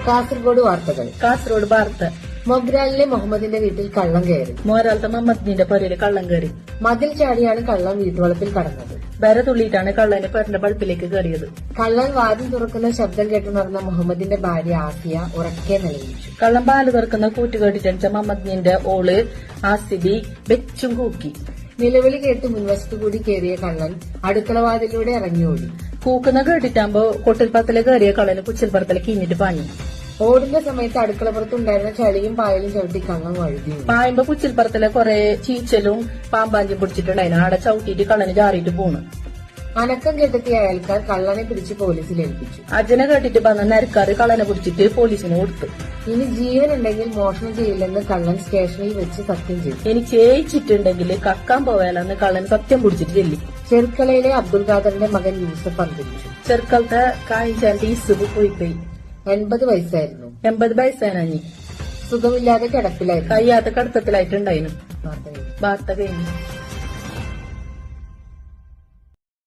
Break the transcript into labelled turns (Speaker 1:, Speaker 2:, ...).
Speaker 1: കാസർഗോഡ് വാർത്തകൾ.
Speaker 2: കാസർഗോഡ് വാർത്ത.
Speaker 1: മൊഗ്രാലിലെ മുഹമ്മദിന്റെ വീട്ടിൽ കള്ളം കയറി.
Speaker 2: മോരാലത്തെ മുഹമ്മദിന്റെ പുരയില് കള്ളം കയറി.
Speaker 1: മതിൽ ചാടിയാണ് കള്ളൻ വീട്ടുവളപ്പിൽ കടന്നത്.
Speaker 2: വര തുള്ളിയിട്ടാണ് കള്ളന് പേരിന്റെ പഴുപ്പിലേക്ക് കയറിയത്.
Speaker 1: കള്ളൻ വാതിൽ തുറക്കുന്ന ശബ്ദം കേട്ടുണർന്ന മുഹമ്മദിന്റെ ഭാര്യ ആസിയ ഉറക്കെ നിലവിളിച്ചു.
Speaker 2: കള്ളൻ പാല് തുറക്കുന്ന കൂറ്റ് കേട്ടിട്ടണിച്ച മുഹമ്മദിന്റെ ഓള് ആസിബി വെച്ചും കൂക്കി.
Speaker 1: നിലവിളി കേട്ട് മുൻവശത്തുകൂടി കയറിയ കള്ളൻ അടുക്കളവാതിലൂടെ ഇറങ്ങിയോടി.
Speaker 2: കൂക്കുന്ന കേട്ടിട്ടാകുമ്പോ കൊട്ടിൽപ്പറത്തിലെ കയറിയ കള്ളന് കുച്ചിൽപ്പുറത്തിലെ കീഞ്ഞിട്ട് പാഞ്ഞു.
Speaker 1: ഓടുന്ന സമയത്ത് അടുക്കളപ്പുറത്തുണ്ടായിരുന്ന ചളിയും പായലും ചവിട്ടി കള്ളൻ വഴുതി.
Speaker 2: പായുമ്പോ കുച്ചിൽപ്പുറത്തിലെ കുറെ ചീച്ചലും പാമ്പാഞ്ചും പിടിച്ചിട്ടുണ്ടായിരുന്നു. ആടെ ചവിട്ടിയിട്ട് കള്ളന് ചാറിയിട്ട് പോണു.
Speaker 1: അനക്കം കെട്ടെത്തിയ അയൽക്കാർ കള്ളനെ പിടിച്ച് പോലീസിൽ ഏൽപ്പിച്ചു.
Speaker 2: അജനെ കേട്ടിട്ട് വന്ന നരക്കാറ് കള്ളനെ പിടിച്ചിട്ട് പോലീസിന് കൊടുത്തു.
Speaker 1: ഇനി ജീവനുണ്ടെങ്കിൽ മോഷണം ചെയ്യില്ലെന്ന് കള്ളൻ സ്റ്റേഷനിൽ വെച്ച് സത്യം ചെയ്തു.
Speaker 2: ഇനി ചേച്ചിട്ടുണ്ടെങ്കിൽ കക്കാൻ പോയാലെന്ന് കള്ളൻ സത്യം പിടിച്ചിട്ട് ചെല്ലി.
Speaker 1: ചെറുക്കളയിലെ അബ്ദുൽ ഖാദറിന്റെ മകൻ യൂസഫ് അന്തരിച്ചു.
Speaker 2: ചെറുക്കളത്തെ കായിച്ചാന്റെ ഇസുബ് പോയിപ്പോയി.
Speaker 1: 80 വയസ്സായിരുന്നു.
Speaker 2: 80 വയസ്സാനി.
Speaker 1: സുഖമില്ലാതെ കിടപ്പിലായിരുന്നു.
Speaker 2: കയ്യാത്ത കടത്തത്തിലായിട്ടുണ്ടായിരുന്നു. വാർത്ത കഴിഞ്ഞു.